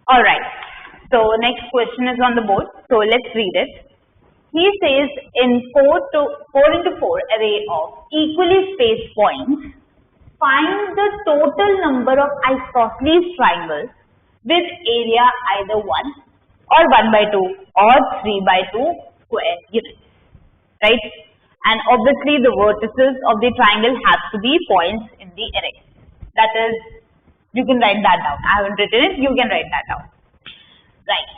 Alright, so next question is on the board. So let's read it. He says in 4 into 4 array of equally spaced points, find the total number of isosceles triangles with area either 1 or 1 by 2 or 3 by 2 square units, right? And obviously the vertices of the triangle have to be points in the array. That is, you can write that down. I haven't written it, you can write that down. Right.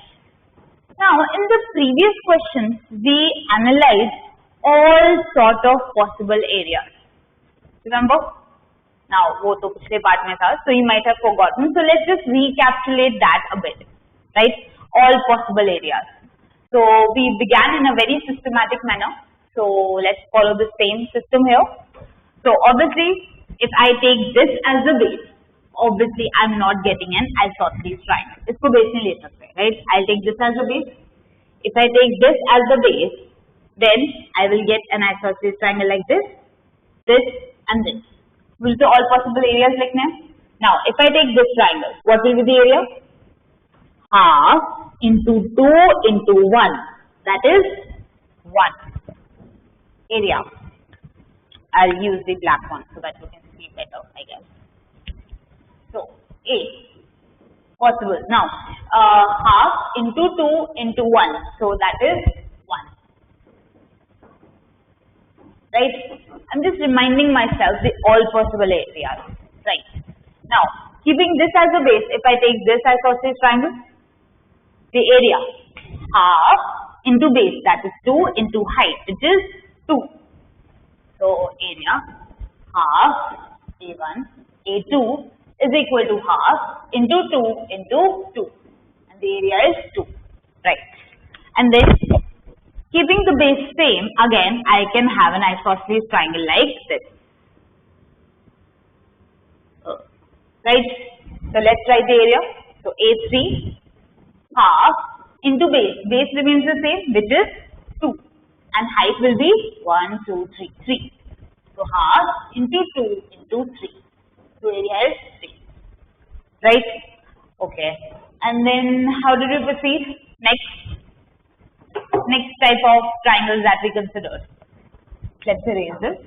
Now, in the previous questions, we analyzed all sort of possible areas. Remember? Now, वो तो पिछले part में था, so you might have forgotten. So let's just recapitulate that a bit, right? All possible areas. So we began in a very systematic manner. So let's follow the same system here. So obviously, if I take this as the base, obviously I'm not getting an isosceles triangle. इसको base नहीं ले सकते, right? I'll take this as the base. If I take this as the base, then I will get an isosceles triangle like this, and this. Will be all possible areas like now. Now, if I take this triangle, what will be the area? Half into 2 into 1. That is 1 area. I'll use the black one so that you can see better, I guess. So, A, possible. Now, half into 2 into 1. So, that is 1. Right? I'm just reminding myself the all possible areas. Right. Now, keeping this as a base, if I take this isosceles triangle, the area, half into base, that is 2 into height, which is 2. So, area, half A1, A2 is equal to half into 2 into 2. And the area is 2. Right. And then, keeping the base same, again, I can have an isosceles triangle like this. Right? So, let's write the area. So, A3, half into base. Base remains the same, which is 2. And height will be 1, 2, 3, 3. So, half into 2 into 3. So, area is 3. Right? Okay. And then, how did we proceed? Next type of triangles that we considered. Let's erase this.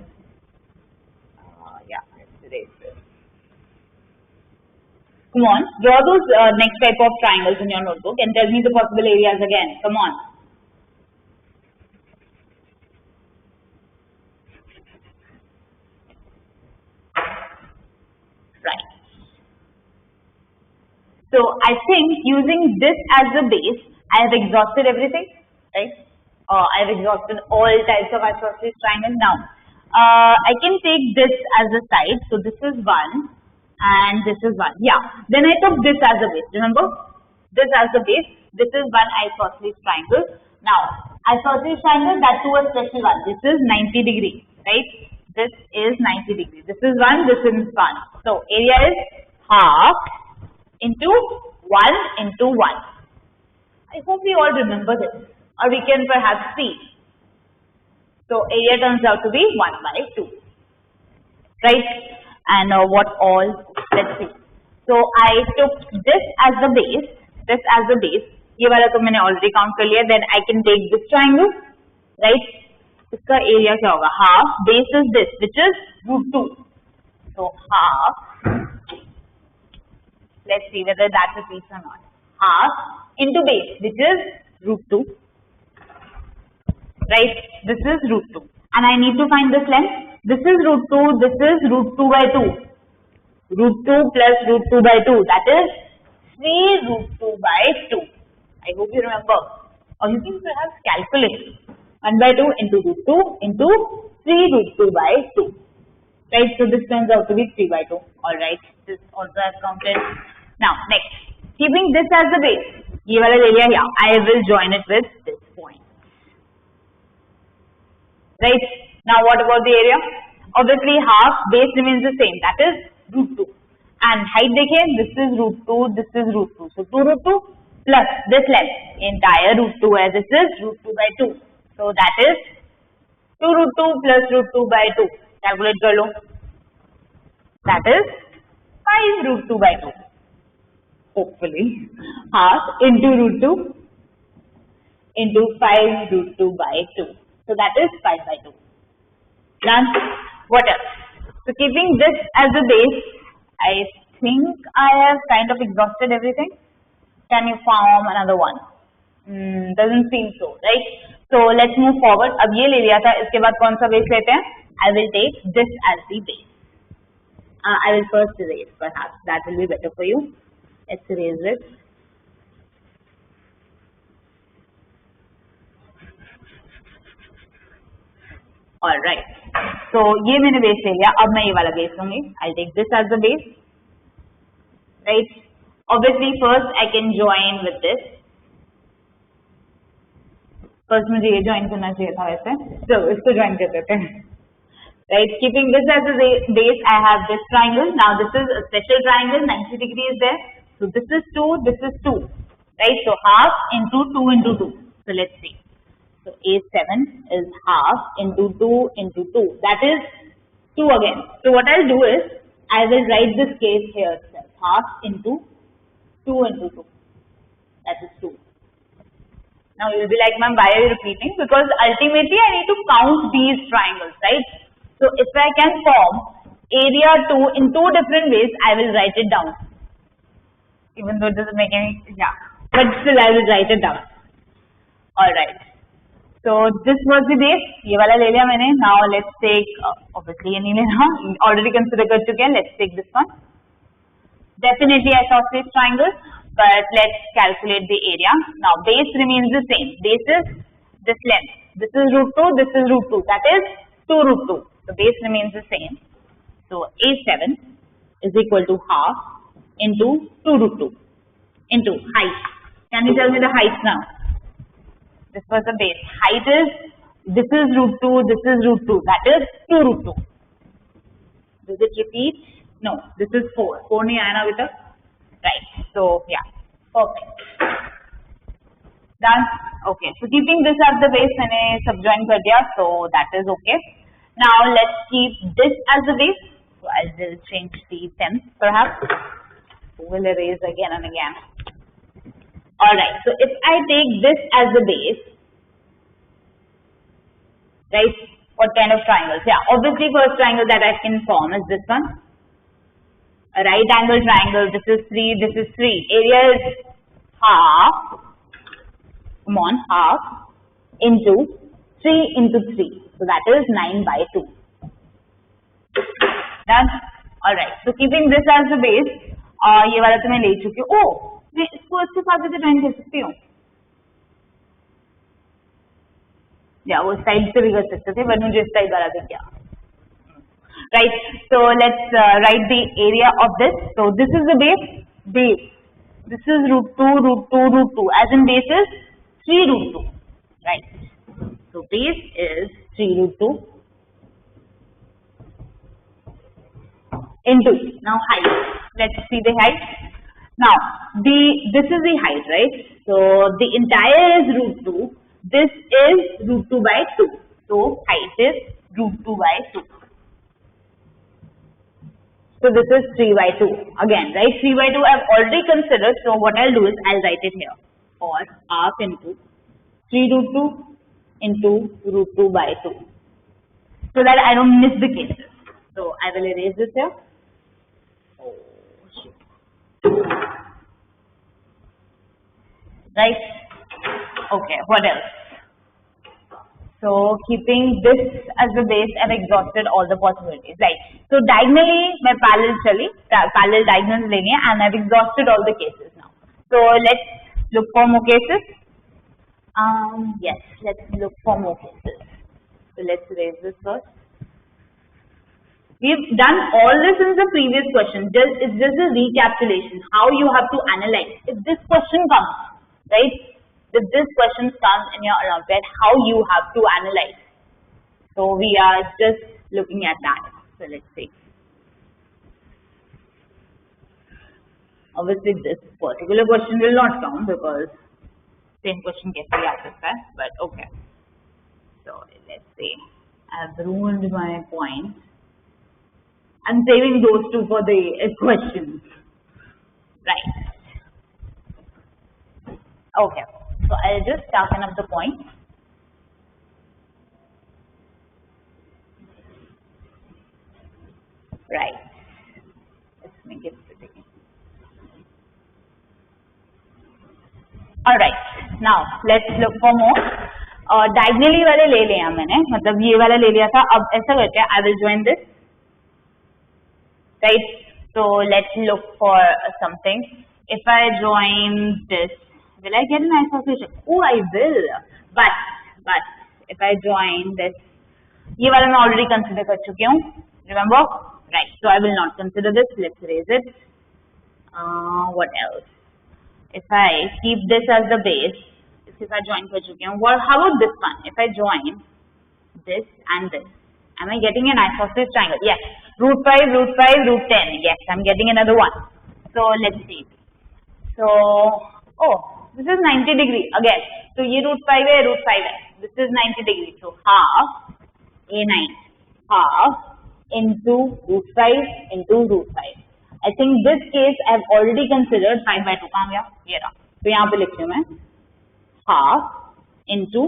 Let's erase this. Come on, draw those next type of triangles in your notebook and tell me the possible areas again. Come on. Right. So I think using this as the base, I have exhausted everything. Right? I've exhausted all types of isosceles triangle. Now, I can take this as a side. So this is 1 and this is 1. Yeah. Then I took this as a base. Remember? This as the base. This is one isosceles triangle. Now, isosceles triangle, that too a special one. This is 90 degrees. Right? This is 90 degrees. This is 1. This is 1. So, area is half into 1 into 1. I hope we all remember this. Or we can perhaps see. So, area turns out to be 1 by 2. Right? And what all? Let's see. So, I took this as the base. This as the base. ये वाला तो मैंने already count कर लिया. Then I can take this triangle. Right? इसका area क्या होगा? Half. Base is this, which is √2. So, half. Let's see whether that repeats or not. Half into base, which is √2. Right? This is √2. And I need to find this length. This is √2. This is √2 by 2. √2 plus √2 by 2. That is 3 √2 by 2. I hope you remember. Or you can perhaps calculate. 1 by 2 into √2 into 3 √2 by 2. Right? So this turns out to be 3 by 2. Alright. This also has counted. Now, next. Keeping this as the base. ये वाला area here. I will join it with this point. Right? Now what about the area? Obviously half, base remains the same, that is √2. And height dekhe, this is √2, this is √2. So 2 √2 plus this length, entire √2 where this is √2 by 2. So that is 2 √2 plus √2 by 2. Calculate kar lo. That is 5 √2 by 2. hopefully, half into root 2 into 5 root 2 by 2. So that is 5 by 2. Done. What else? So keeping this as a base, I think I have kind of exhausted everything. Can you form another one? Doesn't seem so, right? So let's move forward. अब ये ले लिया था, इसके बाद कौन सा base लेते हैं? I will take this as the base. I will first erase, perhaps that will be better for you. Let's erase it. All right. So ये मैंने base ले लिया. अब मैं ये वाला base लूँगी. I'll take this as the base, right? Obviously, first I can join with this. First मुझे ये join करना चाहिए था वैसे. So इसको join कर देते हैं. Right, keeping this as a base, I have this triangle. Now this is a special triangle, 90 degrees is there. So this is 2, this is 2. Right, so half into 2 into 2. So let's see. So A7 is half into 2 into 2. That is 2 again. So what I'll do is, I will write this case here itself. Half into 2 into 2. That is 2. Now you will be like, ma'am, why are you repeating? Because ultimately I need to count these triangles, right? So if I can form area 2 in 2 different ways, I will write it down. Even though it doesn't make any, but still I will write it down. Alright. So this was the base. ये वाला ले लिया मैंने. Now let's take, obviously ये नहीं लेना. Already consider कर चुके हैं. Let's take this one. Definitely isosceles triangles, but let's calculate the area. Now base remains the same. Base is this length. This is root 2. This is root 2. That is 2 root 2. The base remains the same. So A7 is equal to half into 2 root 2 into height. Can you tell me the height now? This was the base. Height is, this is root 2, this is root 2. That is 2 root 2. Does it repeat? No, this is 4. 4 nahi aaya na beta? Right. So yeah, perfect. Done. Okay. So keeping this as the base, मैंने subjoin कर दिया. So that is okay. Now let's keep this as the base. So I will change the pen perhaps. We'll erase again and again. Alright, so if I take this as the base, right, what kind of triangles? Yeah, obviously first triangle that I can form is this one. A right angle triangle, this is 3, this is 3. Area is half, come on, half into 3 into 3. So that is 9 by 2. Done? Alright. So keeping this as the base, ये वाला तो मैं ले चुकी हूँ. Oh, मैं इसको इसके साथ भी join कर सकती हूँ. या वो side से भी कर सकते थे, but मुझे इस side वाला दिख गया. Right. So let's write the area of this. So this is the base. Base. This is root 2, root 2, root 2. As in base is 3 root 2. Right. So base is 3 root 2 into, now height. Let's see the height. Now this is the height, right? So the entire is root 2. This is root 2 by 2. So height is root 2 by 2. So this is 3 by 2 again, right? 3 by 2 I've already considered. So what I'll do is I'll write it here, or half into 3 root 2 into root 2 by 2, so that I don't miss the cases. So I will erase this here. Oh, shit. Right? Okay, what else? So keeping this as the base, I've exhausted all the possibilities. Right. So diagonally, my parallel diagonals लेनी है, and I've exhausted all the cases now. So let's look for more cases. Yes, let's look for more cases. So let's erase this first. We've done all this in the previous question. It's just a recapitulation, how you have to analyze. If this question comes, right? If this question comes in your Olympiad, how you have to analyze. So we are just looking at that. So let's see. Obviously this particular question will not count because same question gets the answer, but okay. So let's see. I've ruined my point. I'm saving those two for the questions. Right. Okay, so I'll just darken up the point. Right. Let's make it pretty. All right. Now let's look for more. Diagonally वाले ले लिया मैंने, मतलब ये वाला ले लिया था. अब ऐसा करके I will join this. Right. So let's look for something. If I join this, will I get an isosceles? Oh, I will. But if I join this, ये वाला मैं already consider कर चुकी हूँ. Remember? Right. So I will not consider this. Let's erase it. What else? If I keep this as the base, if I join कर चुकी हूँ. Well, how about this one? If I join this and this, am I getting an isosceles triangle? Yes. Root 5, root 5, root 10. Yes, I'm getting another one. So let's see. So, oh, this is 90 degree again. So ये root 5 है, root 5 है. This is 90 degree. So half a9, half into root 5 into root 5. I think this case I have already considered 5 by 2. कहाँ गया? ये रहा. तो यहाँ पे लिखती हूँ मैं half into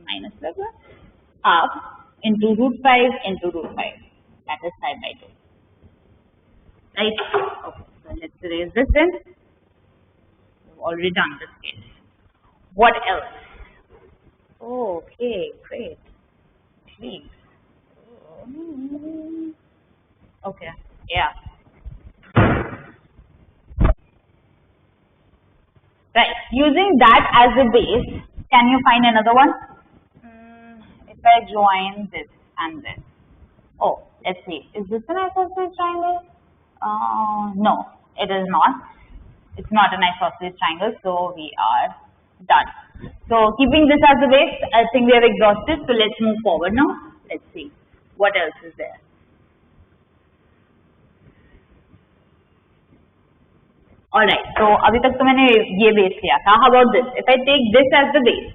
minus लगा half into root 5 into root 5. That is 5 by 2. Right? Okay. So let's erase this then. We've already done this case. What else? Okay, great. Please. Okay. Yeah. Right. Using that as a base, can you find another one? If I join this and this. Oh, let's see. Is this an isosceles triangle? No, it is not. It's not an isosceles triangle, so we are done. So keeping this as the base, I think we have exhausted. So let's move forward now. Let's see what else is there. Alright, so अभी तक तो मैंने ये base लिया था. How about this? If I take this as the base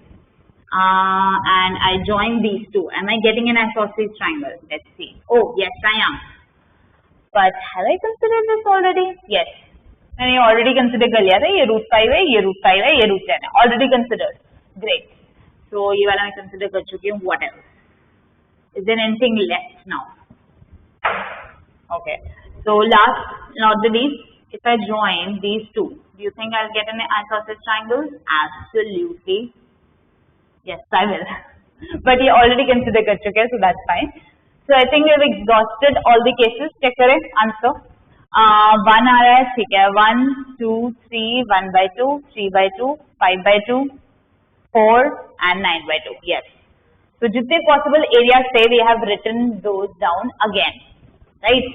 and I join these two, am I getting an isosceles triangle? Let's see. Oh, yes, I am. But have I considered this already? Yes. मैंने already consider कर लिया था. ये root 5 है, ये root 5 है, ये root 10 है. Already considered. Great. So ये वाला मैं consider कर चुकी हूँ. What else? Is there anything left now? Okay. So last, not the least, if I join these two, do you think I'll get an isosceles triangle? Absolutely. Yes, I will. But you already consider कर चुके हैं, so that's fine. So I think we have exhausted all the cases. Check करें answer. 1 आ रहा है, ठीक है. 1, 2, 3, 1 by 2, 3 by 2, 5 by 2, 4 and 9 by 2. Yes. So जितने possible areas थे, we have written those down again. Right?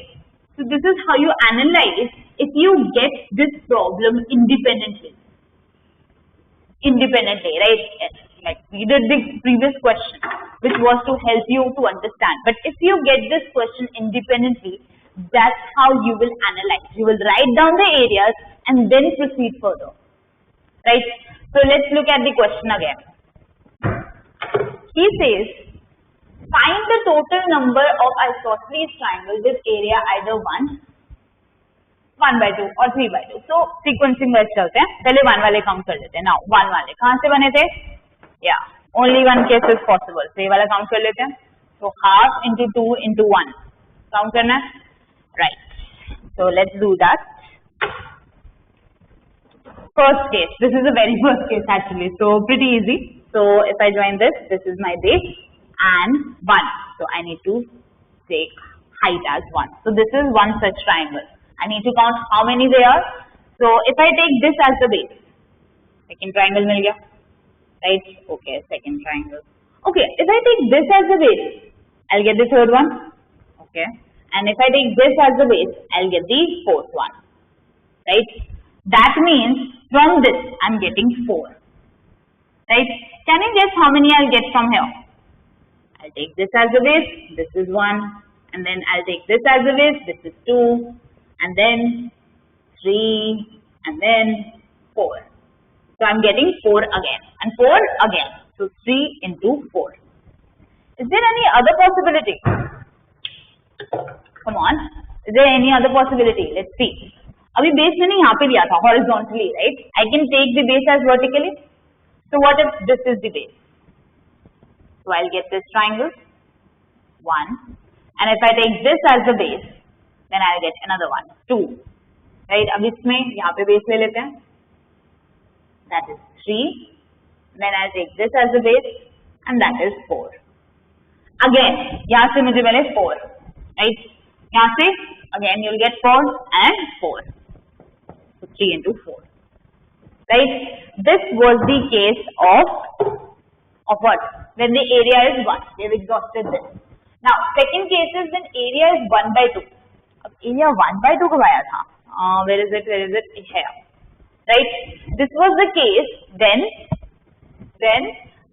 So this is how you analyze if you get this problem independently. Right? Yes. Like we did the previous question, which was to help you to understand. But if you get this question independently, that's how you will analyze. You will write down the areas and then proceed further. Right? So let's look at the question again. He says, find the total number of isosceles triangles with area either 1 by 2 or 3 by 2. So sequencing wise चलते हैं. पहले 1 वाले count कर लेते हैं. Now 1 वाले कहाँ से बने थे? Yeah, only one case is possible. So ये वाला count कर लेते हैं. So half into 2 into 1. Count करना है? Right. So let's do that. First case. This is a very first case actually. So pretty easy. So if I join this, this is my base and 1. So I need to take height as 1. So this is one such triangle. I need to count how many there are. So if I take this as the base, second triangle मिल गया. Right? Okay, second triangle. Okay, if I take this as the base, I'll get the third one. Okay. And if I take this as the base, I'll get the fourth one. Right? That means from this, I'm getting 4. Right? Can you guess how many I'll get from here? I'll take this as the base, this is 1. And then I'll take this as the base, this is 2. And then 3. And then 4. So I'm getting 4 again. And 4 again. So 3 into 4. Is there any other possibility? Come on. Is there any other possibility? Let's see. अभी base मैंने यहाँ पे लिया था horizontally, right? I can take the base as vertically. So what if this is the base? So I'll get this triangle 1, and if I take this as the base, then I'll get another one 2, right? अब इसमें यहाँ पे base ले लेते हैं, that is 3. Then I'll take this as the base, and that is 4. Again यहाँ से मुझे मिले 4, right? यहाँ से again you'll get 4 and 4. So 3 into 4, right? This was the case of what? When the area is 1. We have exhausted this. Now second case is when area is 1 by 2. अब area 1 by 2 कब आया था? Where is it? Here, right? This was the case when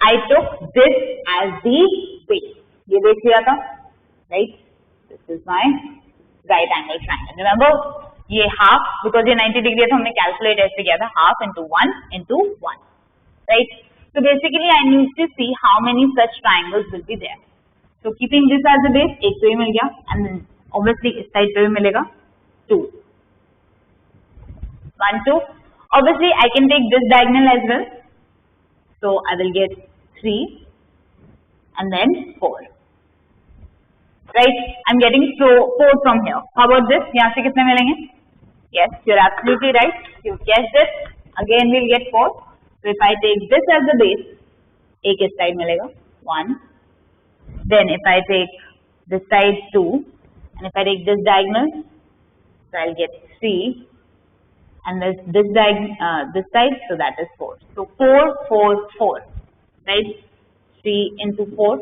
I took this as the base. ये देख लिया था, right? This is my right angle triangle. Remember, ये half, because ये 90 degree है तो हमने calculate ऐसे किया था, half into 1 into 1, right? So basically I need to see how many such triangles will be there. So keeping this as a base, एक तो ये मिल गया, and then obviously इस side पे भी मिलेगा 2, 1, 2. Obviously I can take this diagonal as well, so I will get 3 and then 4. Right? I'm getting 4 from here. How about this? यहाँ से कितने मिलेंगे? Yes, you're absolutely right. You guessed it. Again, we'll get 4. So if I take this as the base, एक इस side मिलेगा 1. Then if I take this side 2, and if I take this diagonal, so I'll get 3, and this side, so that is 4. So 4, 4, 4. Right? 3 into 4.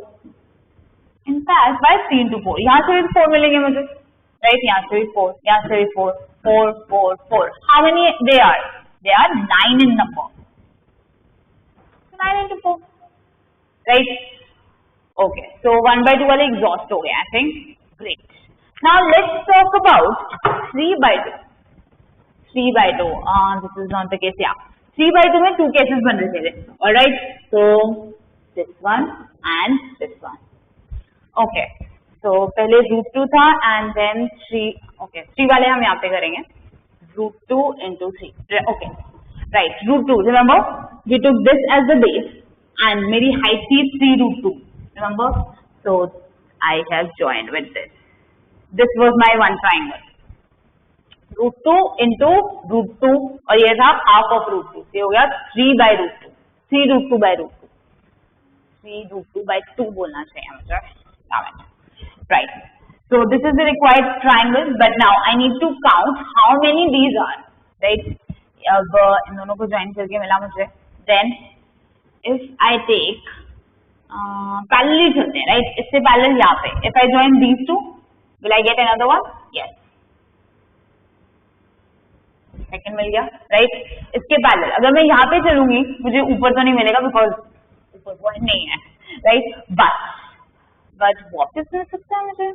In fact, why 3 into 4? यहाँ से भी 4 मिलेंगे मुझे, right? यहाँ से भी 4, यहाँ से भी 4, 4, 4, 4. How many they are? They are 9 in number. 9 into 4, right? Okay, so 1 by 2 वाले exhaust हो गए, I think. Great. Now let's talk about 3 by 2. 3 by 2. This is not the case. Yeah, 3 by 2 में 2 cases बन रहे थे. All right. So this one and this one. Okay, so पहले √2 था and then 3. Okay, 3 वाले हम यहाँ पे करेंगे √2 into 3. Okay, right. √2. Remember, we took this as the base and मेरी height थी 3 √2. Remember, so I have joined with this. This was my one triangle. √2 into √2 और ये था half of √2. ये हो गया 3 by √2. 3 √2 by √2. 3 √2 by 2 बोलना चाहिए मुझे. Right. So this is the required triangle, but now I need to count how many these are. Right. अब इन दोनों को join करके मिला मुझे. Then if I take parallel चलते हैं, right? इससे parallel यहाँ पे. If I join these two, will I get another one? Yes. Second मिल गया, right? इसके parallel. अगर मैं यहाँ पे चलूंगी, मुझे ऊपर तो नहीं मिलेगा because ऊपर point नहीं है, right? But what is मिल सकता है मुझे?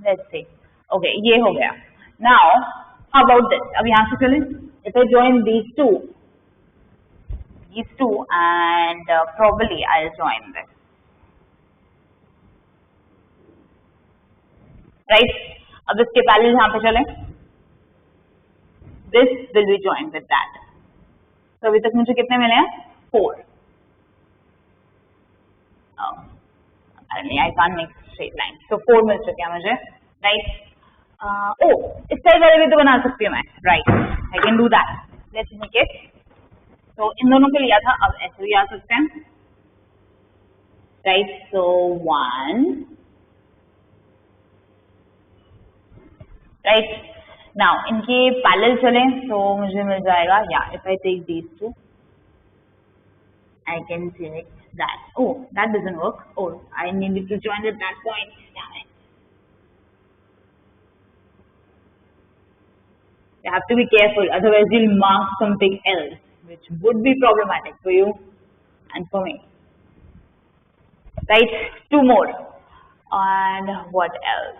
Let's see. Okay, ये हो गया. Now, how about this? अब यहाँ से चलें. If I join these two, and probably I'll join this. Right? अब इसके parallel यहाँ पे चलें. This will be joined with that. तो अभी तक मुझे कितने मिले हैं? 4. Apparently I can't make straight line. So 4 मिल चुके हैं मुझे, right? इस साइड वाले भी तो बना सकती हूँ मैं, right? I can do that. Let's make it. So इन दोनों को लिया था, अब ऐसे भी आ सकते हैं, right? So 1, right? Now इनके पैरेलल चलें, तो मुझे मिल जाएगा, yeah. If I take these two, I can select that. Oh, that doesn't work. Oh, I needed to join at that point. Damn it. You have to be careful, otherwise you'll mark something else, which would be problematic for you and for me. Right? 2 more. And what else?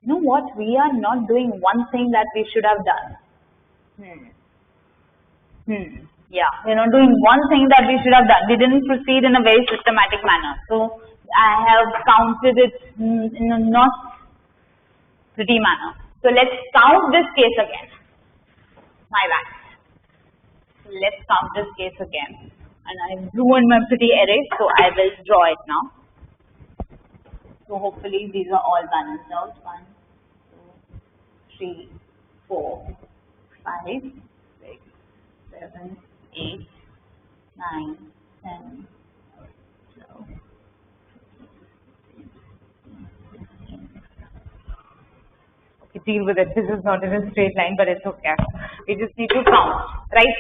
You know what? We are not doing one thing that we should have done. Yeah, we're not doing one thing that we should have done. We didn't proceed in a very systematic manner. So I have counted it in a not pretty manner. So let's count this case again. My bad. Let's count this case again. And I've ruined my pretty array, so I will draw it now. So hopefully these are all balanced out. 1, 2, 3, 4, 5, 6, 7, 8, 9, 10, 12. Okay, deal with it. This is not in a straight line, but it's okay. We just need to count, right?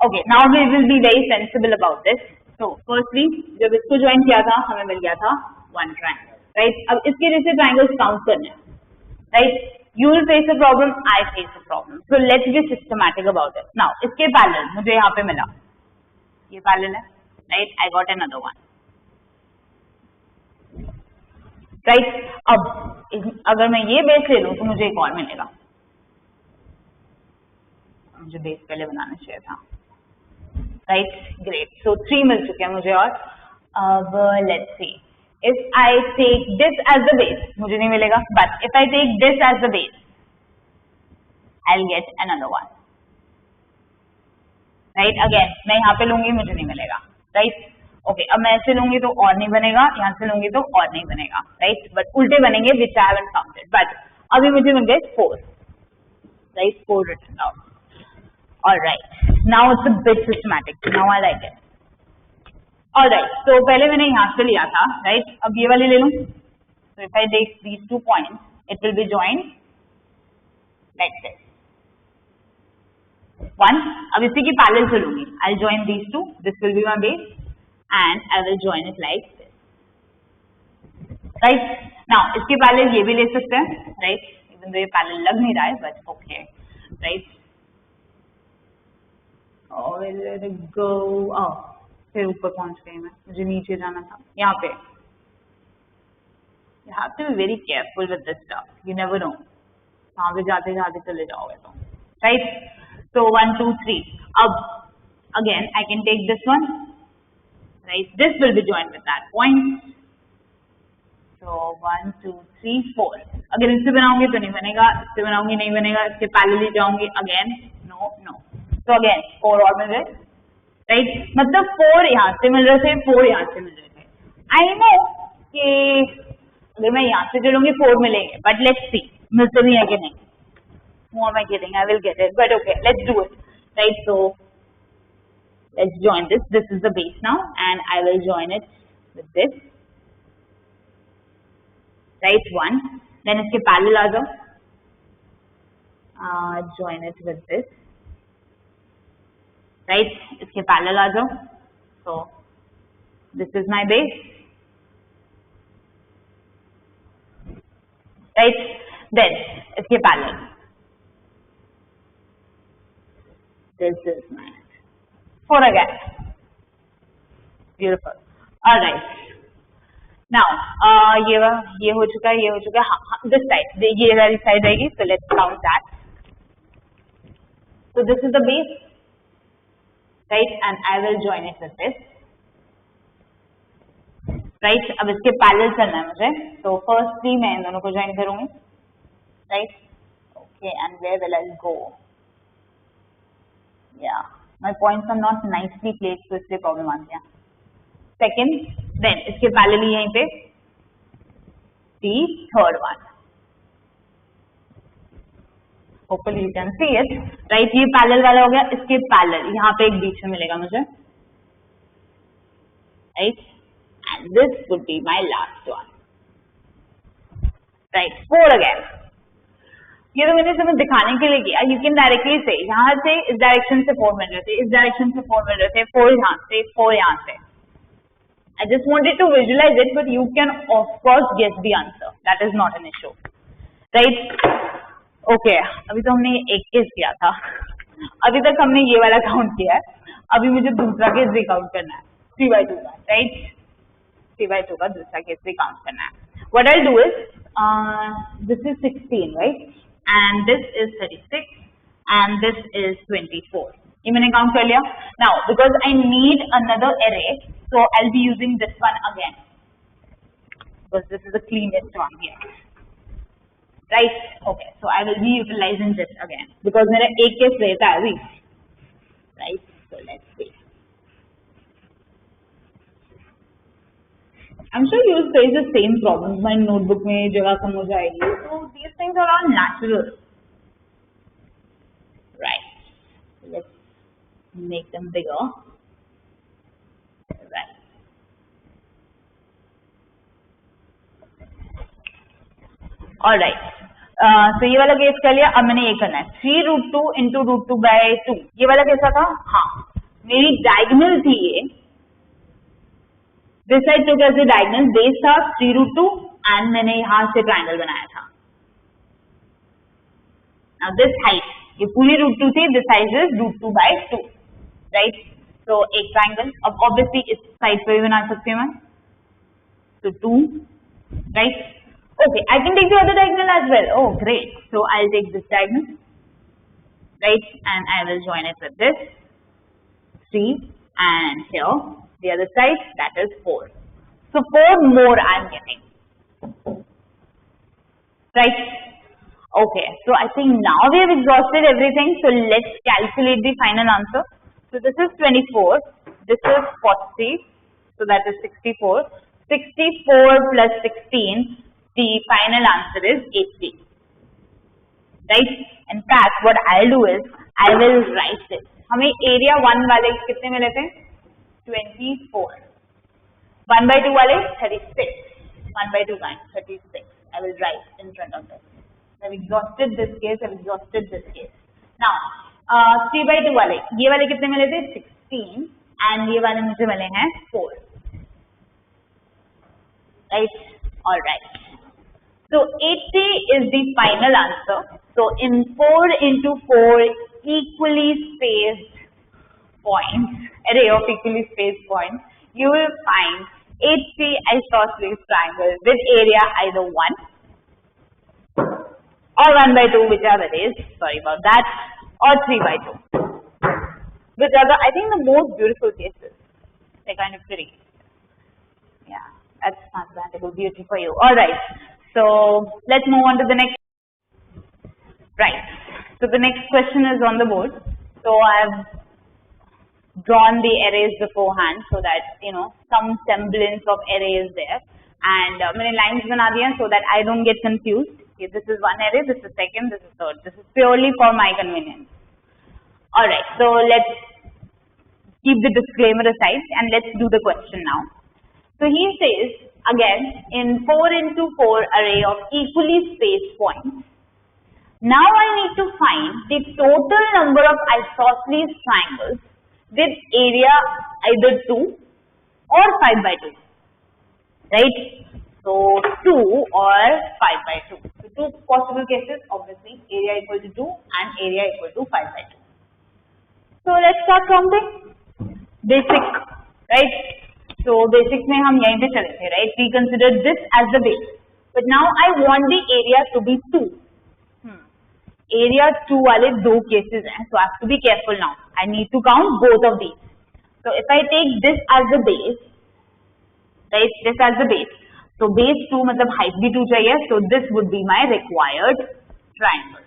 Okay, now we will be very sensible about this. So, firstly, जब इसको join किया था, हमें मिल गया था one triangle, right? अब इसके जैसे triangles count करने हैं, right? You will face a problem, I face a problem. So let's be systematic about it. Now, इसके parallel मुझे यहाँ पे मिला, ये parallel है, right? I got another one, right? अब अगर मैं ये base ले लूँ तो मुझे एक और मिलेगा. मुझे base पहले बनाना चाहिए था. Right, great. So 3 मिल चुके हैं मुझे और अब let's see. If I take this as the base, मुझे नहीं मिलेगा. But if I take this as the base, I'll get another one. Right? Again, मैं यहाँ पे लूँगी मुझे नहीं मिलेगा. Right? Okay. अब मैं ऐसे लूँगी तो और नहीं बनेगा. यहाँ से लूँगी तो और नहीं बनेगा. Right? But उल्टे बनेंगे which I haven't counted. But अभी मुझे मिल गए 4. Right? 4 written down. Alright, now it's a bit systematic. Now I like it. Alright, so पहले मैंने यहाँ से लिया था, right? अब ये वाली ले लूँ. So if I take these 2 points, it will be joined like this. 1. अब इसी की parallel से लूँगी. I'll join these 2. This will be my base, and I will join it like this. Right? Now इसके parallel ये भी ले सकते हैं, right? Even though ये parallel लग नहीं रहा है, but okay, right? Oh, where did it go? Oh, फिर ऊपर पहुंच गई मैं. मुझे नीचे जाना था. यहाँ पे. You have to be very careful with this stuff. You never know. कहाँ पे जाते जाते चले जाओगे तो. Right? So 1, 2, 3. अब again I can take this one. Right? This will be joined with that point. So 1, 2, 3, 4. अगर इससे बनाऊंगी तो नहीं बनेगा. इससे बनाऊंगी नहीं बनेगा. इसके पैरेलली जाऊंगी. Again, no. तो अगेन 4 और मिल रहे, राइट? मतलब 4 यहाँ से मिल रहे थे, 4 यहाँ से मिल रहे थे. आई नो कि अगर मैं यहाँ से चलूंगी 4 मिलेंगे, बट लेट्स सी मिलते भी है कि नहीं. Who am I kidding? I will get it, but okay, let's do it, right? So let's join this. This is the base now, and I will join it with this, right? 1. Then इसके parallel आ जाओ. Join it with this. Right, इसके parallel आ जाओ. So this is my base. Right, then इसके parallel. This is my 4 again. Beautiful. All right. Now ये हो चुका है, ये हो चुका है. हाँ, this side, ये वाली side रहेगी. So let's count that. So this is the base. Right, and I will join it with this. Right, अब इसके parallel चलना है मुझे. So firstly मैं इन दोनों को join करूँगी. Right, okay, and where will I go? Yeah, my points are not nicely placed, so इससे problem आती है. Second, then इसके parallel यहीं पे the third one. Hopefully you can see it, right? ये parallel वाला हो गया. इसके parallel यहाँ पे एक बीच में मिलेगा मुझे, right? And this would be my last one, right? 4 again. ये तो मैंने तुम्हें दिखाने के लिए किया. You can directly say यहाँ से इस डायरेक्शन से 4 मिल रहे थे, इस डायरेक्शन से 4 मिल रहे थे, 4 यहाँ से, 4 यहाँ से. I just wanted to visualize it, but you can of course guess the answer. That is not an issue, right? Okay अभी तो हमने एक केस किया था. अभी तक हमने ये वाला काउंट किया है. अभी मुझे दूसरा केस भी काउंट करना है. 3/2 का, राइट? 3/2 का दूसरा केस भी काउंट करना है. What I'll do is this is 16, right? And this is 36, and this is 24. ये मैंने काउंट कर लिया. Now because I need another array, so I'll be using this one again because this is the cleanest one here. right? Okay, so I will be utilizing this again because मेरा एक case रहता है अभी, right? So let's see. I'm sure you will face the same problems. My notebook में जगह कम हो जाएगी. So these things are all natural, right? Let's make them bigger, right? All right. तो ये वाला केस कर लिया. अब मैंने ये करना है 3√2 into √2/2. ये वाला कैसा था? हाँ, मेरी डायगोनल थी ये. दिस साइड तो कैसे डायगोनल बेस था 3√2 एंड मैंने यहाँ से ट्राइंगल बनाया था. नाउ दिस हाइट, ये पूरी √2 थी. This height is √2/2, right? तो एक ट्राइंगल. अब ऑब्वियसली इस साइड पे भी बना सकती हूँ मैं. तो 2, right? Okay, I can take the other diagonal as well. Oh, great. So I'll take this diagonal, right? And I will join it with this 3, and here the other side, that is 4. So 4 more I'm getting, right? Okay, so I think now we have exhausted everything. So let's calculate the final answer. So this is 24. This is 40. So that is 64. 64 plus 16. The final answer is 80, right? In fact, what I'll do is I will write this. हमें area 1 वाले कितने मिले थे? 24. 1/2 वाले 36. 1/2 times 36. I will write in front of this. I've exhausted this case. I've exhausted this case. Now 3/2 वाले, ये वाले कितने मिले थे? 16, and ये वाले मुझे मिले हैं 4, right? All right. So 80 is the final answer. So in 4 into 4 equally spaced points, array of equally spaced points, you will find 80 isosceles triangles with area either 1 or 1/2, whichever it is. Sorry about that, or 3/2. Which are I think the most beautiful cases. They're kind of pretty. Yeah, that's mathematical beauty for you. All right. So let's move on to the next. Right. So the next question is on the board. So I have drawn the arrays beforehand so that some semblance of array is there. And many lines bana diye so that I don't get confused. Okay, this is one array, this is second, this is third. This is purely for my convenience. All right. So let's keep the disclaimer aside and let's do the question now. So he says, again, in 4 into 4 array of equally spaced points, now I need to find the total number of isosceles triangles with area either 2 or 5/2, right? So 2 or 5/2. So 2 possible cases, obviously, area equal to 2 and area equal to 5/2. So let's start counting. Basic, right? So basics में हम यहीं पे चले थे, right? We consider this as the base, but now I want the area to be 2. Area 2 वाले 2 cases हैं, so I have to be careful now. I need to count both of these. So if I take this as the base, right? This as the base. So base 2 मतलब height भी 2 चाहिए, so this would be my required triangle,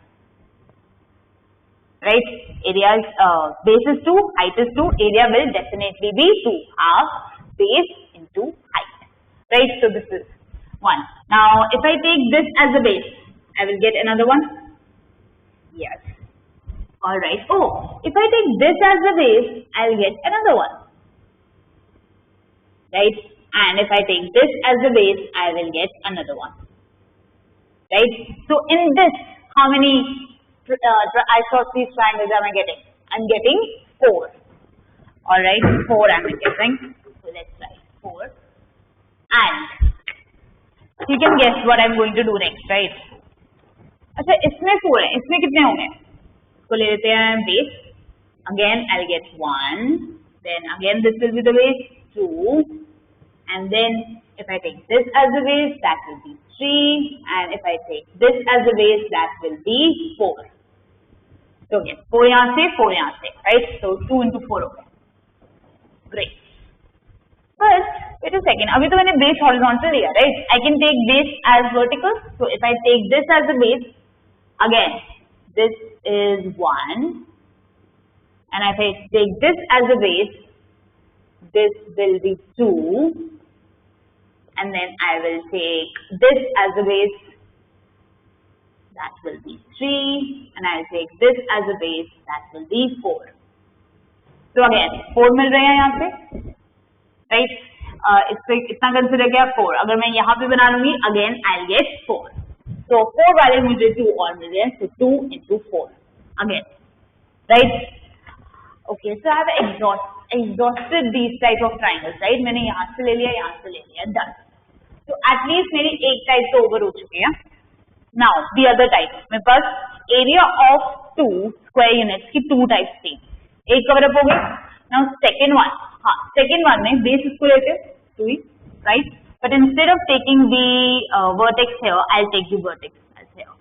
right? Area is base is 2, height is 2. Area will definitely be 2. Half base into height, right? So this is 1. Now if I take this as a base, I will get another one. Yes. All right. Oh, if I take this as the base, I will get another one, right? And if I take this as the base, I will get another one, right? So in this, how many isosceles triangles am I getting? I'm getting 4. All right, 4 I'm getting. So let's write 4. And you can guess what I'm going to do next, right? अच्छा, इसमें 4 है, इसमें कितने होंगे? इसको ले लेते हैं base. Again, I'll get 1. Then again, this will be the base 2. And then if I take this as the base, that will be 3. And if I take this as the base, that will be 4. So again, 4 यहाँ से, 4 यहाँ से, right? So 2 into 4 होगा. Great. First, wait a second. अभी तो मैंने base horizontal लिया, right? I can take this as vertical. So if I take this as the base, again, this is 1. And if I take this as the base, this will be 2. And then I will take this as the base, that will be 3. And I'll take this as a base, that will be 4. So again, 4 मिल रहे हैं यहाँ से, right? इससे इतना consider किया 4. अगर मैं यहाँ पे बना लूंगी, again I'll get 4. So 4 वाले मुझे 2 और मिल रहे हैं, so 2 into 4 again, right? Okay, so I have exhausted these type of triangles, right? मैंने यहाँ से ले लिया, done. So at least मेरी एक टाइप तो ओवर हो चुकी है. Now the other type, मेरे पास area of 2 square units की 2 types थी. एक कवर अप हो गया. Now second one, second one में base इसको लेते हैं 2, right? But instead of taking the vertex here, I'll take the vertex as here.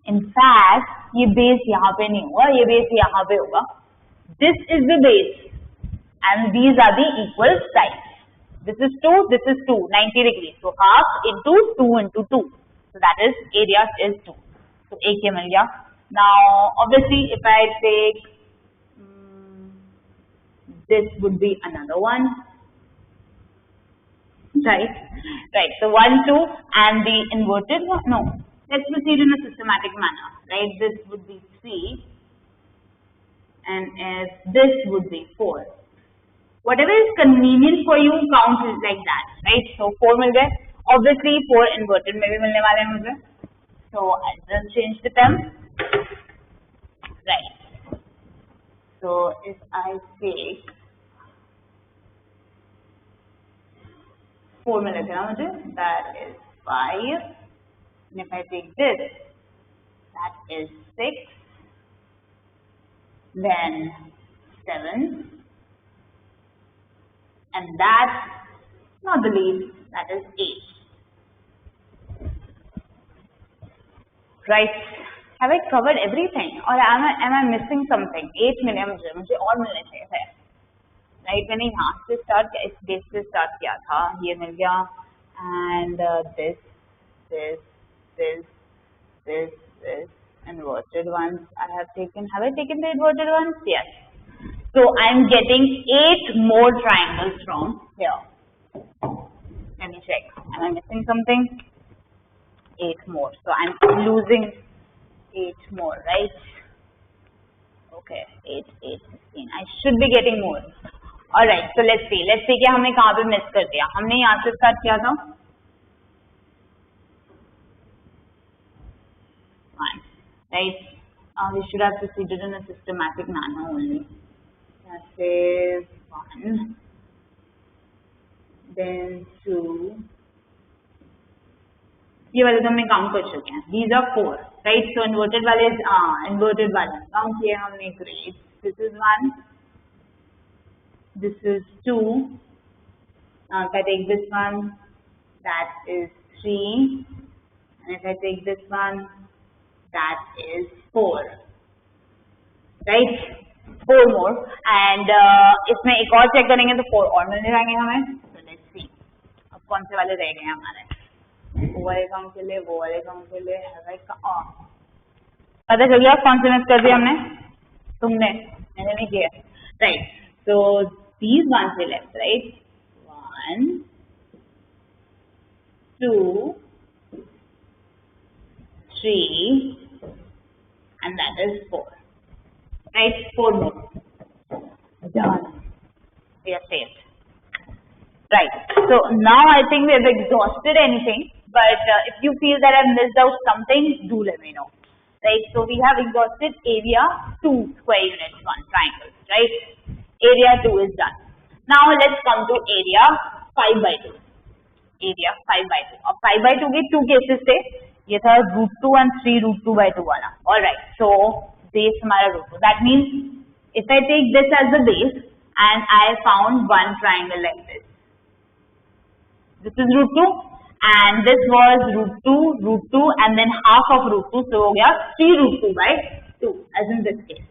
In fact, ये base यहाँ पे नहीं होगा, ये base यहाँ पे होगा. This is the base, and these are the equal sides. This is 2, this is 2, 90 degrees. So half into 2 into 2. So that is area is 2. So एक ये मिल गया. Now obviously if I take this would be another one. Right. So 1, 2 and the inverted one. No. Let's proceed in a systematic manner. Right. This would be 3 and if this would be 4. Whatever is convenient for you, count it like that, right? So 4 मिल गए. Obviously 4 inverted में भी मिलने वाले हैं मुझे. So I'll just change the term. Right. So if I take 4 मिले थे ना मुझे, that is 5. And if I take this, that is 6. Then 7. And that, not the least, that is 8. Right? Have I covered everything, or am I missing something? 8 मिले मुझे और मिलने चाहिए थे. Right? मैंने यहाँ से start किया, इस base से start किया था, ये मिल गया, and this inverted ones I have taken. Have I taken the inverted ones? Yes. So I am getting 8 more triangles from here. Let me check. Am I missing something? 8 more. So I am losing 8 more, right? Okay, 8, 16. I should be getting more. Alright, so let's see. Let's see कि हमने कहाँ पे miss कर दिया. हमने यहाँ से start किया था. Fine. Right? We should have proceeded in a systematic manner only. That is 1, then 2. ये वाले तो हमने काउंट कर चुके हैं. These are 4, right? So inverted वाले काउंट किए हमने. Great. This is 1. This is 2. Now if I take this one, that is 3. And if I take this one, that is 4. Right? 4 more. And इसमें एक और check करेंगे तो 4 और मिलने जाएंगे हमें. So let's see. अब कौन से वाले रह गए हमारे? वो वाले काउंट के लिए, वो वाले काउंट के लिए. पता चल गया कौन से मिस कर दिया हमने? तुमने? मैंने नहीं किया. Right. So these ones we left, right? 1, 2, 3, and that is 4. Right? 4 more. Done. We are saved. Right. So now I think we have exhausted anything. But if you feel that I've missed out something, do let me know. Right? So we have exhausted area 2 square units, 1 triangle. Right? Area 2 is done. Now let's come to area 5 by 2. Area 5 by 2. अब 5 by 2 के 2 cases थे. ये था √2 and 3 √2 by 2 वाला. Alright. So base हमारा √2. That means if I take this as the base and I found one triangle like this. This is √2 and this was √2 and then half of √2. So हो गया 3 √2 by 2 as in this case.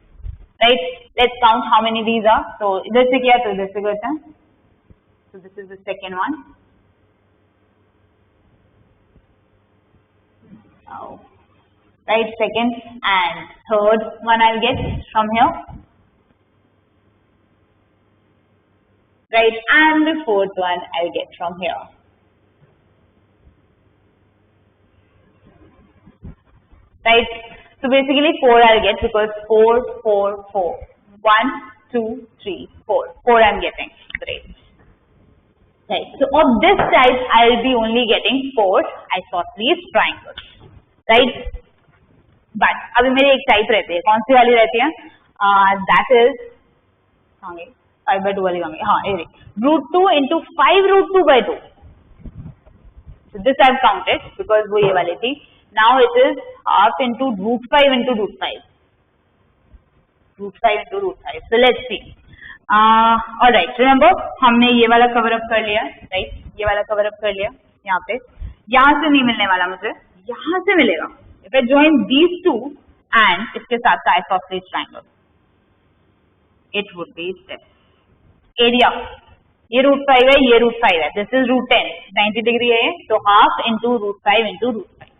Right? Let's count how many these are. So इधर से किया तो इधर से करते हैं. So this is the second one. Oh. Right, second and third one I'll get from here. Right, and the fourth one I'll get from here. Right, so basically 4 I'll get because 4, 4, 4. 1, 2, 3, 4. 4 I'm getting. Great. Right, so of this type I'll be only getting 4 isosceles triangles. Right, but अभी मेरी एक type रहती है, कौन सी वाली रहती है? That is 5 by 2 वाली होंगी. हाँ, ये root 2 into 5 root 2 by 2. So this I've counted because वो ये वाली थी. Now it is half into root 5 into root 5. Root 5 into root 5. So let's see. Alright, remember हमने ये वाला cover up कर लिया, right? ये वाला cover up कर लिया यहाँ पे. यहाँ से नहीं मिलने वाला मुझे, यहाँ से मिलेगा. If I join these two and इसके साथ का isosceles triangle, it would be this. Area. ये root 5 है, ये root 5 है. This is root 10. 90 degree है, तो half into root 5 into root 5.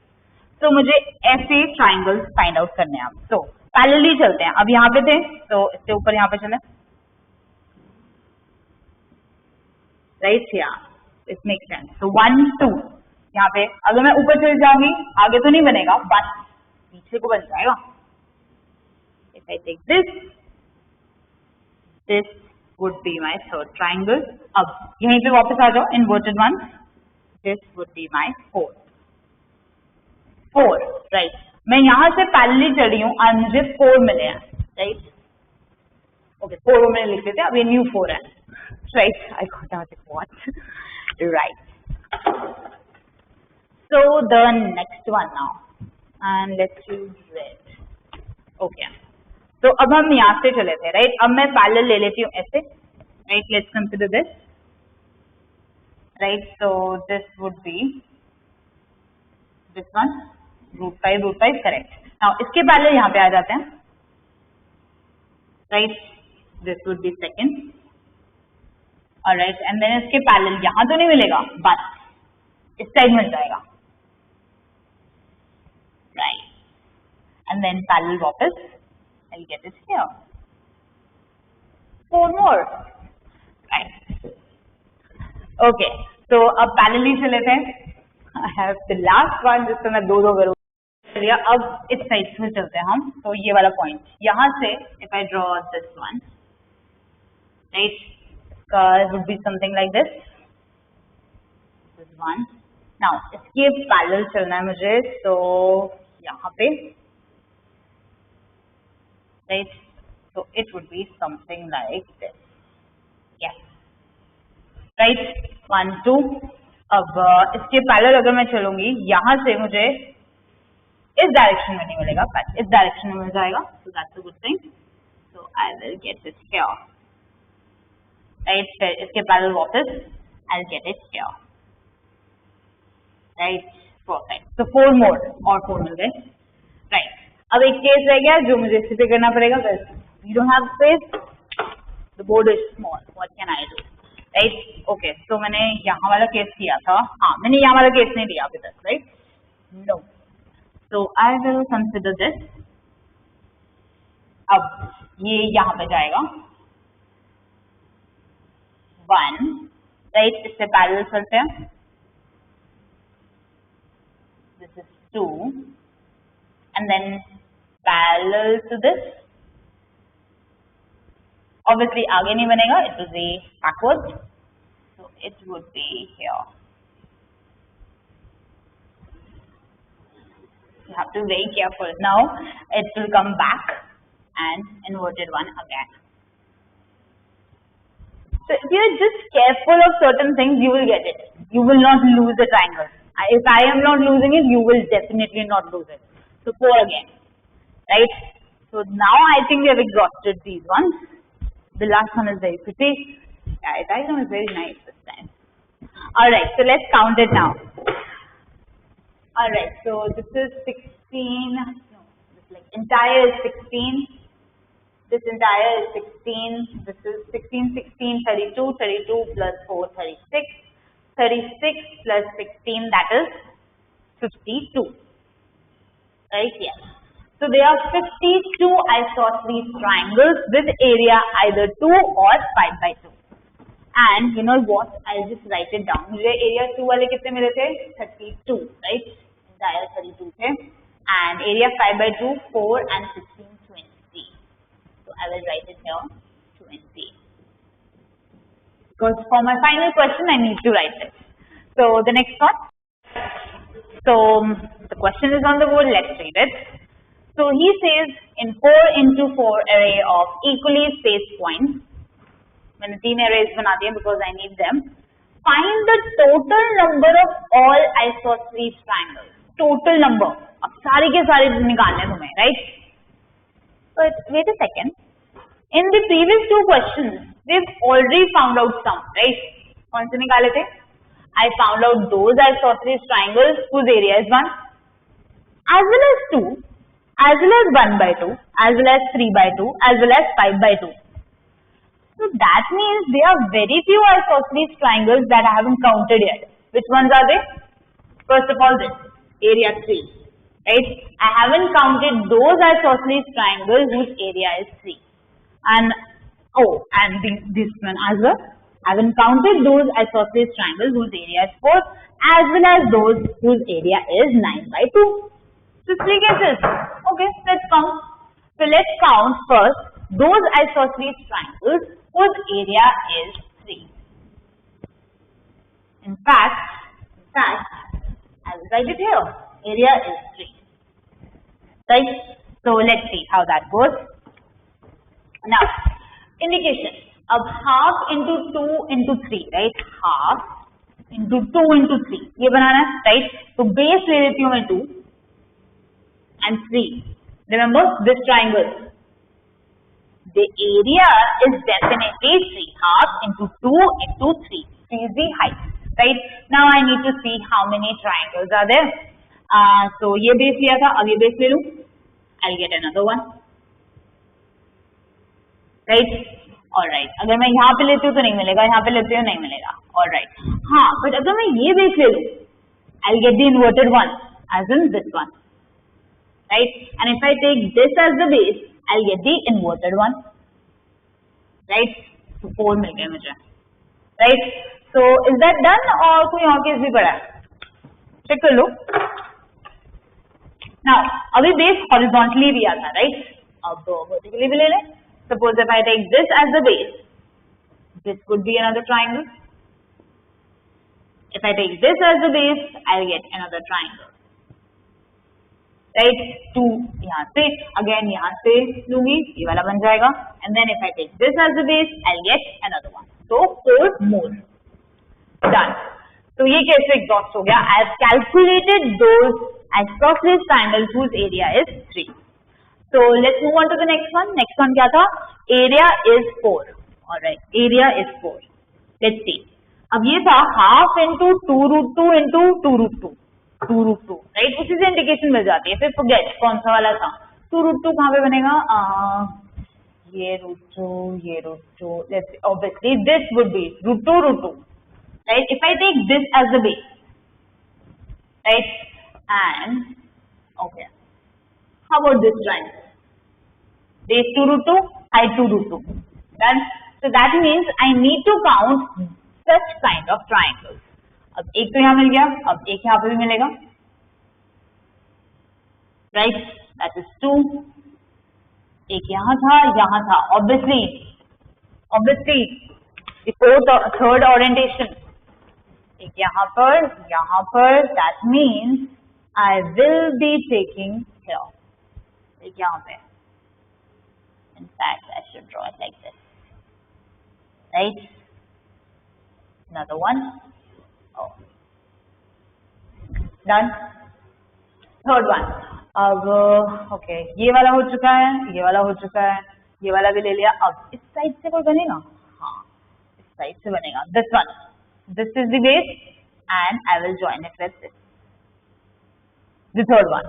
तो मुझे ऐसे triangles find out करने हैं. तो parallelly चलते हैं. अब यहाँ पे थे, तो इसके ऊपर यहाँ पे चले. Right here. It makes sense. So 1, 2. यहाँ पे अगर मैं ऊपर चल जाऊंगी आगे तो नहीं बनेगा, बस पीछे को बन जाएगा. If I take this, this would be my third triangle. अब यहीं पे वापस आ जाओ, inverted one. This would be my fourth. 4, right? मैं यहाँ से parallel चल रही हूँ और मुझे 4 मिले हैं, right? Okay, 4 मैंने लिख देते हैं, अब ये new 4 है, right? I got out what? Right. So the next one now, and let's use red. Okay. So अब हम यहाँ से चले थे, right? अब मैं parallel ले लेती हूँ ऐसे, right? Let's consider this, right? So this would be this one, root 5, correct. Now इसके parallel यहाँ पे आ जाते हैं, right? This would be second, alright. And then इसके parallel यहाँ तो नहीं मिलेगा, बस इस साइड मिल जाएगा. Right, and then parallel वापस, I'll get it here. 4 more, right? Okay, so अब parallel चले थे. I have the last one जिसको मैं दो करूँगा. अब इस साइड से चलते हैं हम. तो ये वाला point यहाँ से, if I draw this one, right? It would be something like this. This one. Now इसके parallel चलना है मुझे, तो यहाँ पे, right? So it would be something like this. Yes, right? 1, 2. अब इसके parallel अगर मैं चलूंगी यहाँ से मुझे इस डायरेक्शन में नहीं मिलेगा, बट इस डायरेक्शन में मिल जाएगा. So that's a good thing. So I will get it here, right? फिर इसके parallel वापस, I'll get it here. Right, perfect. So 4 more और 4 मिल गए. Right. अब एक केस रह गया जो मुझे इसी पे करना पड़ेगा. We don't have space. The board is small. What can I do? Right. Okay. So मैंने यहाँ वाला केस किया था. हाँ, मैंने यहाँ वाला केस नहीं लिया अभी तक. Right? No. So I will consider this. अब ये यहाँ पे जाएगा. 1. Right. इससे parallel चलते हैं. This is 2, and then parallel to this. Obviously आगे नहीं बनेगा, it will be backwards, so it would be here. You have to be very careful. Now it will come back and inverted one again. So if you are just careful of certain things, you will get it. You will not lose the triangle. If I am not losing it, you will definitely not lose it. So 4 again, right? So now I think we have exhausted these ones. The last one is very pretty. Yeah, the diagram is very nice this time. Alright, so let's count it now. Alright, so this is 16, no, this like entire is 16, This entire is 16, this is 16, 16, 32, 32 plus 4, 36, 36 plus 16, that is 52, right? Yes. So there are 52 isosceles triangles with area either 2 or 5 by 2. And you know what? I'll just write it down. मुझे area 2 वाले कितने मिले थे? 32, right? Entire 32 थे. And area 5 by 2, 4 and 16, 20. So I will write it here, 20. Because for my final question, I need to write this. So the next one. So the question is on the board. Let's read it. So he says in 4 into 4 array of equally spaced points. मैंने 3 arrays बना दिए because I need them. Find the total number of all isosceles triangles. Total number. अब सारे के सारे निकालने हैं तुम्हें, right? But wait a second. In the previous two questions, we've already found out some, right? कौन से निकाले थे? I found out those isosceles triangles whose area is 1, as well as 2, as well as 1 by 2, as well as 3 by 2, as well as 5 by 2. So that means there are very few isosceles triangles that I haven't counted yet. Which ones are they? First of all, this area 3, right? I haven't counted those isosceles triangles whose area is 3, and this one as well. I haven't counted those isosceles triangles whose area is 4, as well as those whose area is 9 by 2. So 3 cases. Okay, let's count. So let's count first those isosceles triangles whose area is 3. In fact, I will write it here. Area is 3. Right? So let's see how that goes. Now, indication of half into 2 into 3, right? Half into 2 into 3. ये बनाना है, right? तो base ले लेती हूँ मैं 2 and 3. Remember this triangle. The area is definitely 3. Half into 2 into 3. 3 is the height, right? Now I need to see how many triangles are there. So ये base लिया था, अब ये base ले लूँ. I'll get another one, right? All right. अगर मैं यहाँ पे लेती हूँ तो नहीं मिलेगा, यहाँ पे लेती हूँ नहीं मिलेगा. All right. हाँ, but अगर मैं ये base ले लूँ, I'll get the inverted one, as in this one, right? And if I take this as the base, I'll get the inverted one, right? So 4 मिल गए मुझे, right? So is that done और कोई और case भी पड़ा है? Check कर लो. Now अभी base horizontally दिया था, right? अब vertically भी ले लें. Suppose if I take this as the base, this could be another triangle. If I take this as the base, I'll get another triangle. Right? 2 यहाँ से, again यहाँ से लूँगी, ये वाला बन जाएगा. And then if I take this as the base, I'll get another one. So 4 more. Done. So ये कैसे exhaust हो गया? I've calculated those isosceles triangles whose area is 3. So let's move on to the next one. Next one क्या था? Area is 4. All right. Area is 4. Let's see. अब ये था half into 2 root 2 into 2 root 2. 2 root 2. Right? उसी से indication मिल जाती है. फिर forget कौन सा वाला था. 2 root 2 कहाँ पे बनेगा? ये root 2, ये root 2. Let's see. Obviously this would be root 2 root 2. Right? If I take this as the base. Right? And okay. How about this triangle? Base 2 root 2, height 2 root 2. Done. So that means I need to count such kind of triangles. अब एक तो यहाँ मिल गया, अब एक यहाँ पे भी मिलेगा. Right? That is 2. एक यहाँ था. Obviously, the third orientation. एक यहाँ पर. That means I will be taking here. एक यहाँ पे. In fact, I should draw it like this. Right? Another one. Oh. Done. Third one. अब okay, ये वाला हो चुका है, ये वाला भी ले लिया. अब इस साइड से कोई बनेगा? हाँ, इस साइड से बनेगा. This one. This is the base, and I will join it with this. The third one.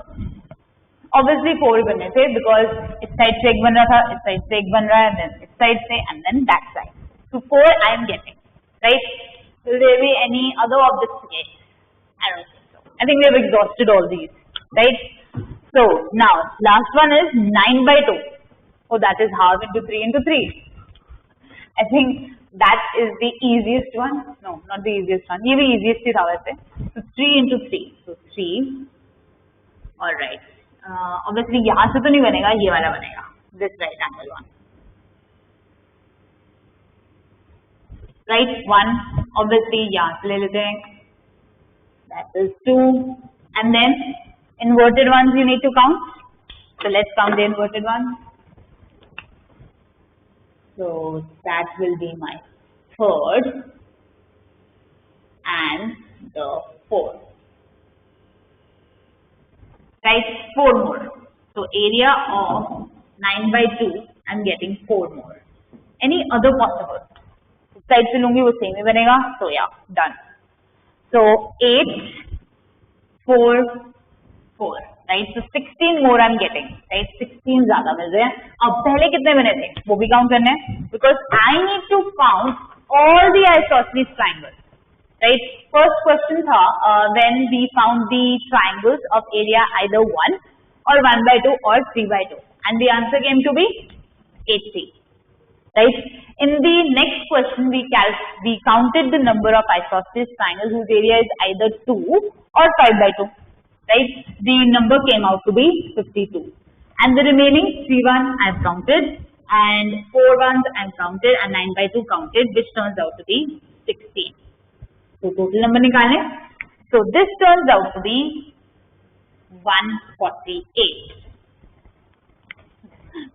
Obviously 4 बनने थे because इस side से एक बन रहा था, इस side से एक बन रहा है, then इस side से and then that side. So 4 I am getting, right? Will there be any other of this case? I don't think so. I think we have exhausted all these, right? So now last one is 9 by 2. So that is half into 3 into 3. I think that is the easiest one. No, not the easiest one. ये भी easiest ही था वैसे. So 3 into 3. So 3. All right. Obviously यहाँ से तो नहीं बनेगा, ये वाला बनेगा. This right angle one. Right, 1. Obviously यहाँ से ले लेते हैं. That is 2. And then inverted ones you need to count. So let's count the inverted ones. So that will be my third and the fourth. Right, 4 more. So area of 9 by 2, I'm getting 4 more. Any other possible? Side से लूँगी वो same ही बनेगा. So yeah, done. So 8, 4, 4. Right, so 16 more I'm getting. Right, 16 ज़्यादा मिल रहे हैं. अब पहले कितने बने थे वो भी count करने हैं because I need to count all the isosceles triangles. Right, first question था when we found the triangles of area either 1 or 1 by 2 or 3 by 2 and the answer came to be 80. Right, in the next question we counted the number of isosceles triangles whose area is either 2 or 5 by 2. Right, the number came out to be 52 and the remaining 3 ones I've counted and 4 ones I've counted and 9 by 2 counted, which turns out to be 16. So total number निकालें. So this turns out to be 148.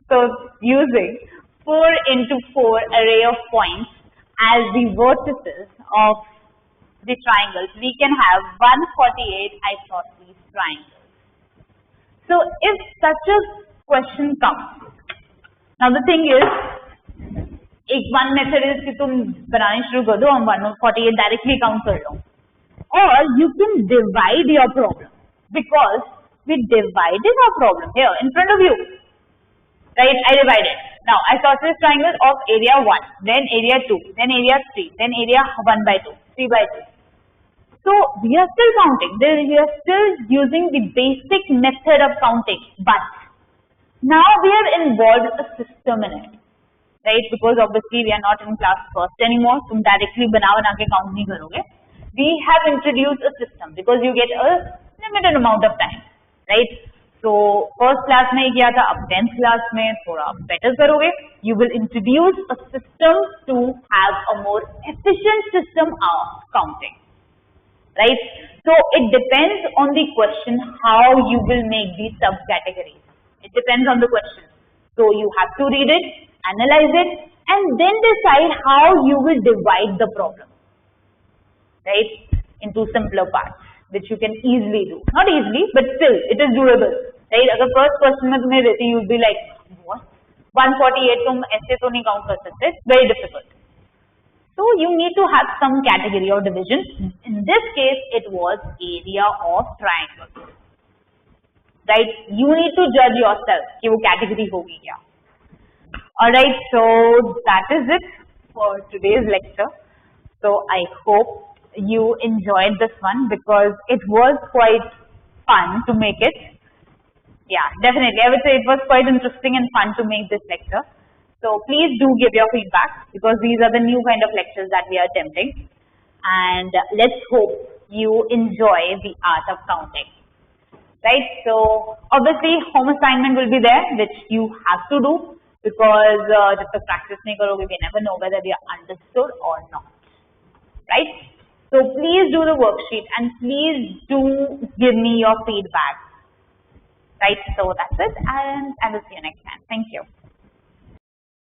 So using 4 into 4 array of points as the vertices of the triangles, we can have 148 isosceles triangles. So if such a question comes, now the thing is, one method is कि तुम बनाने शुरू कर दो और 148 directly count कर लो, or you can divide your problem because we divided our problem here in front of you. Right, I divided. Now isosceles triangle of area 1, then area 2, then area 3, then area 1 by 2, 3 by 2. So we are still counting. We are still using the basic method of counting, but now we have involved a system in it, right? Because obviously we are not in class first anymore. तुम directly बना के count नहीं करोगे. We have introduced a system because you get a limited amount of time, right? So first class में किया था, अब 10th class में थोड़ा better करोगे. You will introduce a system to have a more efficient system of counting. Right? So it depends on the question how you will make these subcategories. It depends on the question. So you have to read it, analyze it, and then decide how you will divide the problem. Right? Into simpler parts, which you can easily do. Not easily, but still, it is doable. Right? अगर first question में तुम्हें देती, you will be like, what? 148 तुम ऐसे तो नहीं count कर सकते. It's very difficult. So you need to have some category or division. In this case, it was area of triangle. Right? You need to judge yourself कि वो category होगी क्या. Alright, so that is it for today's lecture. So I hope you enjoyed this one because it was quite fun to make it. Yeah, definitely. I would say it was quite interesting and fun to make this lecture. So please do give your feedback because these are the new kind of lectures that we are attempting. And let's hope you enjoy the art of counting. Right? So obviously home assignment will be there which you have to do because जब तक practice नहीं करोगे we never know whether we are understood or not. Right? So please do the worksheet and please do give me your feedback. Right? So that's it and I will see you next time. Thank you.